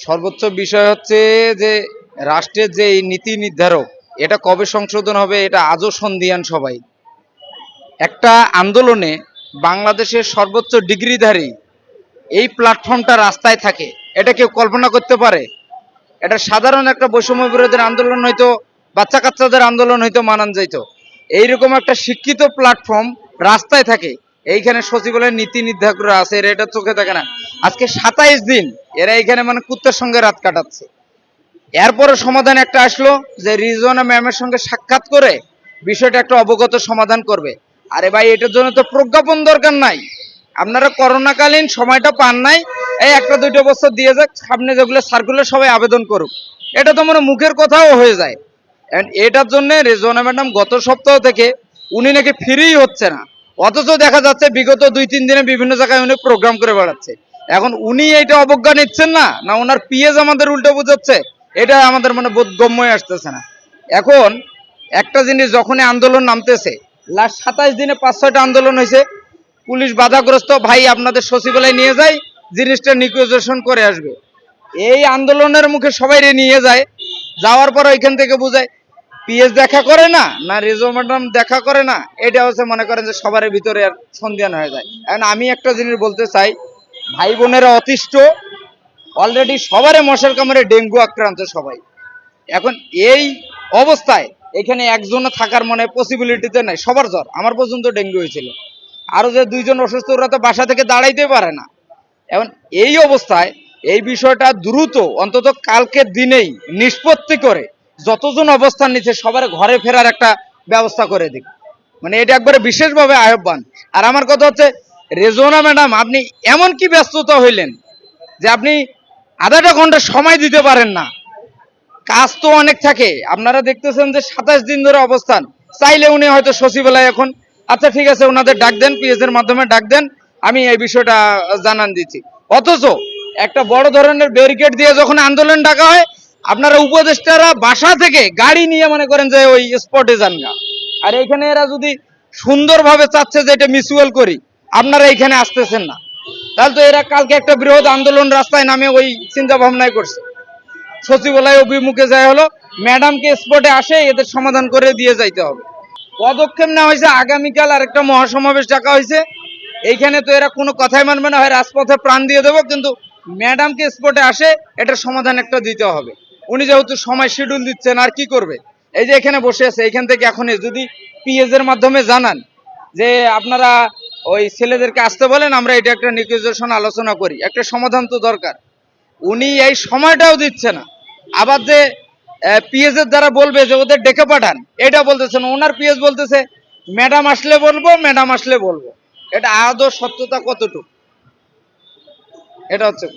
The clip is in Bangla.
সর্বোচ্চ বিষয় হচ্ছে যে রাষ্ট্রের যে এই নীতি নির্ধারক এটা কবে সংশোধন হবে এটা আজও সন্দিহান সবাই। একটা আন্দোলনে বাংলাদেশের সর্বোচ্চ ডিগ্রিধারী এই প্ল্যাটফর্মটা রাস্তায় থাকে, এটা কেউ কল্পনা করতে পারে? এটা সাধারণ একটা বৈষম্য বিরোধীর আন্দোলন হয়তো, বাচ্চা কাচ্চাদের আন্দোলন হয়তো মানান যাইতো। এইরকম একটা শিক্ষিত প্ল্যাটফর্ম রাস্তায় থাকে, এইখানে সচিবালয়ের নীতি নির্ধারকরা আছে, এরা এটা চোখে থাকে না। আজকে 27 দিন এরা এখানে মানে কুত্তার সঙ্গে রাত কাটাচ্ছে। এরপরে সমাধান একটা আসলো যে রিজওয়ানা ম্যামের সঙ্গে সাক্ষাৎ করে বিষয়টা একটা অবগত সমাধান করবে। আরে ভাই, এটার জন্য তো প্রজ্ঞাপন দরকার নাই। আপনারা করোনাকালীন সময়টা পান নাই, এই একটা দুইটা বছর দিয়ে যাক, সামনে যেগুলো সার্কুলার সবাই আবেদন করুক। এটা তো মানে মুখের কথাও হয়ে যায়। এটার জন্য রেজওয়ানা ম্যাডাম গত সপ্তাহ থেকে উনি নাকি ফ্রিই হচ্ছে না, অথচ দেখা যাচ্ছে বিগত 2-3 দিনে বিভিন্ন জায়গায় উনি প্রোগ্রাম করে বেড়াচ্ছে। এখন উনি এইটা অবজ্ঞা নিচ্ছেন না, না ওনার পিএস আমাদের উল্টো বোঝাচ্ছে, এটা আমাদের মানে বোধগম্য আসতেছে না। এখন একটা জিনিস, যখনই আন্দোলন নামতেছে, লাস্ট 27 দিনে 5-6টা আন্দোলন হয়েছে, পুলিশ বাধাগ্রস্ত, ভাই আপনাদের সচিবালয় নিয়ে যায়, জিনিসটা নিগোসিয়েশন করে আসবে। এই আন্দোলনের মুখে সবাই নিয়ে যায়, যাওয়ার পর ওইখান থেকে বোঝায় পিএস দেখা করে না, না রেজো ম্যাডাম দেখা করে না। এটা হচ্ছে মনে করেন যে সবার ভিতরে আর সন্দেহান হয়ে যায়। এখন আমি একটা জিনিস বলতে চাই, ভাই বোনেরা অতিষ্ঠ, অলরেডি সবারে মশার কামড়ে ডেঙ্গু আক্রান্ত সবাই। এখন এই অবস্থায় এখানে একজনে থাকার মনে পসিবিলিটিতে নাই, সবার জ্বর, আমার পর্যন্ত ডেঙ্গু হয়েছিল, আরো যে 2জন অসুস্থ ওরা তো বাসা থেকে দাঁড়াইতে পারে না। এখন এই অবস্থায় এই বিষয়টা দ্রুত অন্তত কালকের দিনেই নিষ্পত্তি করে যতজন অবস্থান নিচ্ছে সবার ঘরে ফেরার একটা ব্যবস্থা করে দিক, মানে এটা একবারে বিশেষভাবে আহ্বান। আর আমার কথা হচ্ছে, রেজওয়ানা ম্যাডাম আপনি এমন কি ব্যস্ততা হইলেন যে আপনি আধাটা ঘন্টা সময় দিতে পারেন না? কাজ তো অনেক থাকে, আপনারা দেখতেছেন যে 27 দিন ধরে অবস্থান, চাইলে উনি হয়তো সচিবালয় এখন, আচ্ছা ঠিক আছে ওনাদের ডাক দেন, পিএস এর মাধ্যমে ডাক দেন, আমি এই বিষয়টা জানান দিচ্ছি। অথচ একটা বড় ধরনের ব্যারিকেড দিয়ে যখন আন্দোলন ডাকা হয়, আপনারা উপদেষ্টারা বাসা থেকে গাড়ি নিয়ে মনে করেন যে ওই স্পটে যান গা। আর এইখানে এরা যদি সুন্দরভাবে চাচ্ছে যে এটা মিউচুয়াল করি, আপনারা এইখানে আসতেছেন না, তাহলে তো এরা কালকে একটা বৃহৎ আন্দোলন রাস্তায় নামে ওই চিন্তা ভাবনাই করছে। সচিবালয় অভিমুখে যায় হলো ম্যাডামকে স্পটে আসে এদের সমাধান করে দিয়ে যাইতে হবে। পদক্ষেপ নেওয়া হয়েছে, আগামীকাল আরেকটা মহাসমাবেশ ডাকা হয়েছে, এইখানে তো এরা কোনো কথাই মানবে না, হয় রাজপথে প্রাণ দিয়ে দেবো, কিন্তু ম্যাডামকে স্পটে আসে এটার সমাধান একটা দিতে হবে। উনি যেহেতু সময় শিডিউল দিচ্ছেন, আর কি করবে? এই যে এখানে বসে আছে, এইখান থেকে এখনই যদি পিএস এর মাধ্যমে জানান যে আপনারা ওই ছেলেদেরকে আসতে বলেন, আমরা এটা একটা নিগোসিয়েশন আলোচনা করি, একটা সমাধান তো দরকার। উনি এই সময়টাও দিচ্ছে না। আবার যে পিএস এর দ্বারা বলবে যে ওদের ডেকে পাঠান, এটা বলতেছেন, ওনার পিএস বলতেছে ম্যাডাম আসলে বলবো, ম্যাডাম আসলে বলবো। এটা আদৌ সত্যতা কতটুকু? এটা হচ্ছে